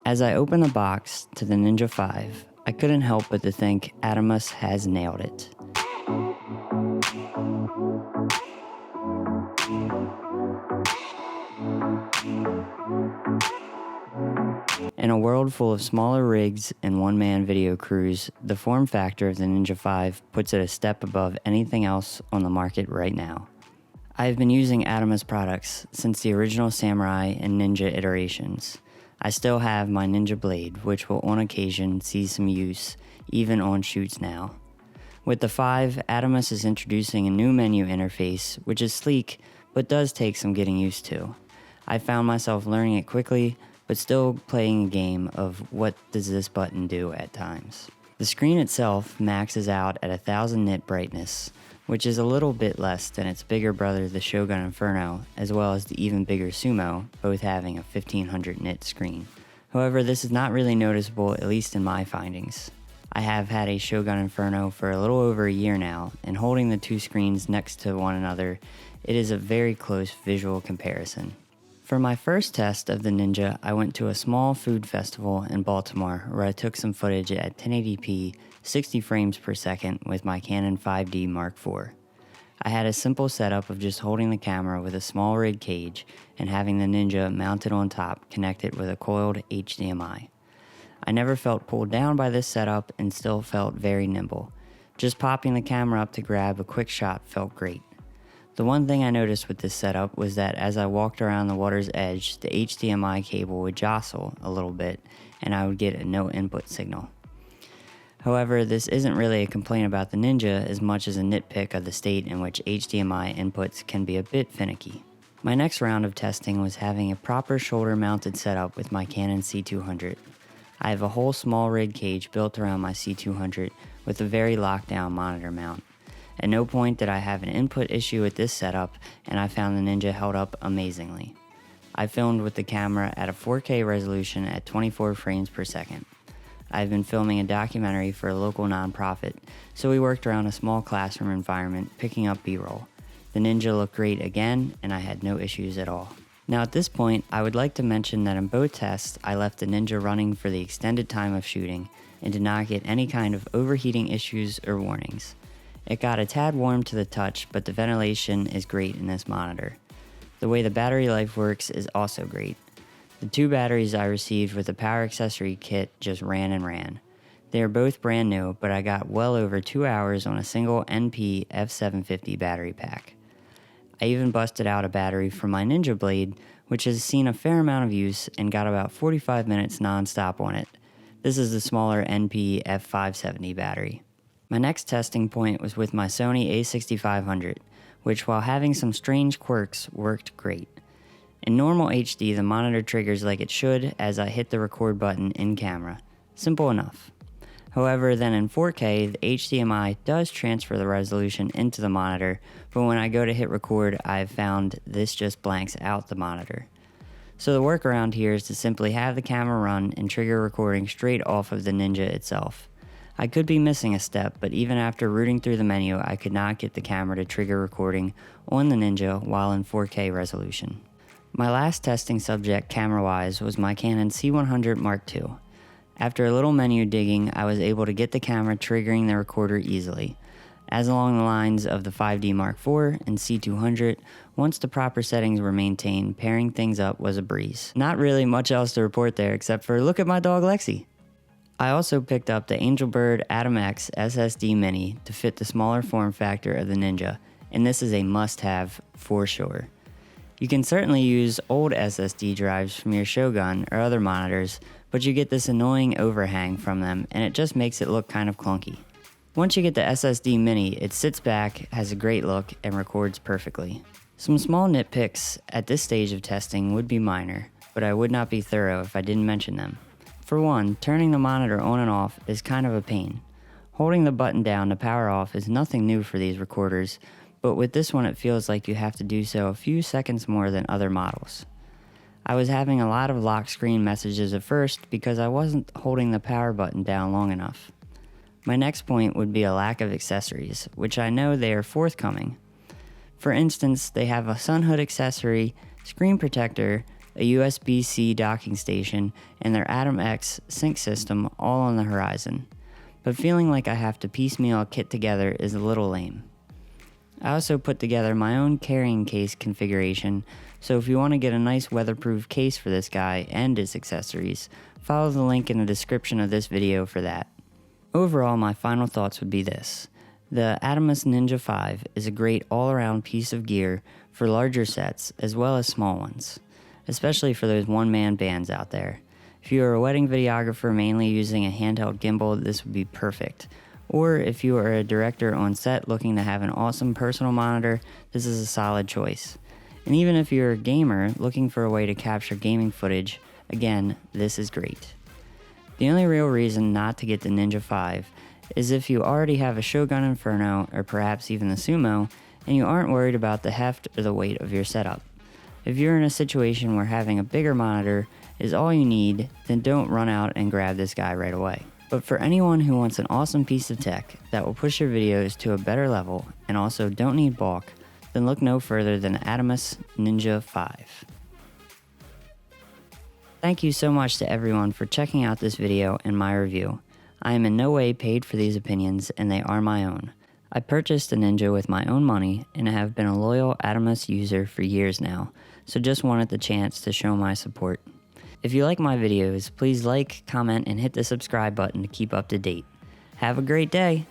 As I opened the box to the Ninja V, I couldn't help but to think Atomos has nailed it. In a world full of smaller rigs and one-man video crews, the form factor of the Ninja V puts it a step above anything else on the market right now. I have been using Atomos products since the original Samurai and Ninja iterations. I still have my Ninja blade, which will on occasion see some use, even on shoots now. With the 5, Atomos is introducing a new menu interface, which is sleek, but does take some getting used to. I found myself learning it quickly, but still playing a game of what does this button do at times. The screen itself maxes out at 1000 nit brightness, which is a little bit less than its bigger brother the Shogun Inferno, as well as the even bigger Sumo, both having a 1500 nit screen. However, this is not really noticeable, at least in my findings. I have had a Shogun Inferno for a little over a year now, and holding the two screens next to one another, it is a very close visual comparison. For my first test of the Ninja, I went to a small food festival in Baltimore where I took some footage at 1080p, 60 frames per second with my Canon 5D Mark IV. I had a simple setup of just holding the camera with a small rig cage and having the Ninja mounted on top connected with a coiled HDMI. I never felt pulled down by this setup and still felt very nimble. Just popping the camera up to grab a quick shot felt great. The one thing I noticed with this setup was that as I walked around the water's edge, the HDMI cable would jostle a little bit and I would get a no input signal. However, this isn't really a complaint about the Ninja as much as a nitpick of the state in which HDMI inputs can be a bit finicky. My next round of testing was having a proper shoulder mounted setup with my Canon C200. I have a whole small rig cage built around my C200 with a very locked down monitor mount. At no point did I have an input issue with this setup, and I found the Ninja held up amazingly. I filmed with the camera at a 4K resolution at 24 frames per second. I've been filming a documentary for a local nonprofit, so we worked around a small classroom environment picking up B-roll. The Ninja looked great again, and I had no issues at all. Now at this point, I would like to mention that in both tests, I left the Ninja running for the extended time of shooting and did not get any kind of overheating issues or warnings. It got a tad warm to the touch, but the ventilation is great in this monitor. The way the battery life works is also great. The 2 batteries I received with the power accessory kit just ran and ran. They are both brand new, but I got well over 2 hours on a single NP F750 battery pack. I even busted out a battery from my Ninja blade, which has seen a fair amount of use and got about 45 minutes non-stop on it. This is the smaller NP F570 battery. My next testing point was with my Sony A6500, which while having some strange quirks, worked great. In normal HD, the monitor triggers like it should as I hit the record button in camera. Simple enough. However, then in 4K, the HDMI does transfer the resolution into the monitor, but when I go to hit record, I've found this just blanks out the monitor. So the workaround here is to simply have the camera run and trigger recording straight off of the Ninja itself. I could be missing a step, but even after rooting through the menu, I could not get the camera to trigger recording on the Ninja while in 4K resolution. My last testing subject camera-wise was my Canon C100 Mark II. After a little menu digging, I was able to get the camera triggering the recorder easily. As along the lines of the 5D Mark IV and C200, once the proper settings were maintained, pairing things up was a breeze. Not really much else to report there except for look at my dog Lexi. I also picked up the Angelbird Atom X SSD Mini to fit the smaller form factor of the Ninja, and this is a must-have for sure. You can certainly use old SSD drives from your Shogun or other monitors, but you get this annoying overhang from them and it just makes it look kind of clunky. Once you get the SSD Mini, it sits back, has a great look, and records perfectly. Some small nitpicks at this stage of testing would be minor, but I would not be thorough if I didn't mention them. For one, turning the monitor on and off is kind of a pain. Holding the button down to power off is nothing new for these recorders, but with this one it feels like you have to do so a few seconds more than other models. I was having a lot of lock screen messages at first because I wasn't holding the power button down long enough. My next point would be a lack of accessories, which I know they are forthcoming. For instance, they have a sun hood accessory, screen protector, a USB-C docking station, and their Atom X sync system all on the horizon. But feeling like I have to piecemeal a kit together is a little lame. I also put together my own carrying case configuration, so if you want to get a nice weatherproof case for this guy and his accessories, follow the link in the description of this video for that. Overall, my final thoughts would be this. The Atomos Ninja V is a great all-around piece of gear for larger sets as well as small ones, especially for those one-man bands out there. If you are a wedding videographer mainly using a handheld gimbal, this would be perfect. Or if you are a director on set looking to have an awesome personal monitor, this is a solid choice. And even if you're a gamer looking for a way to capture gaming footage, again, this is great. The only real reason not to get the Ninja V is if you already have a Shogun Inferno or perhaps even the Sumo, and you aren't worried about the heft or the weight of your setup. If you're in a situation where having a bigger monitor is all you need, then don't run out and grab this guy right away. But for anyone who wants an awesome piece of tech that will push your videos to a better level and also don't need bulk, then look no further than the Atomos Ninja V. Thank you so much to everyone for checking out this video and my review. I am in no way paid for these opinions and they are my own. I purchased the Ninja with my own money and have been a loyal Atomos user for years now, so just wanted the chance to show my support. If you like my videos, please like, comment, and hit the subscribe button to keep up to date. Have a great day!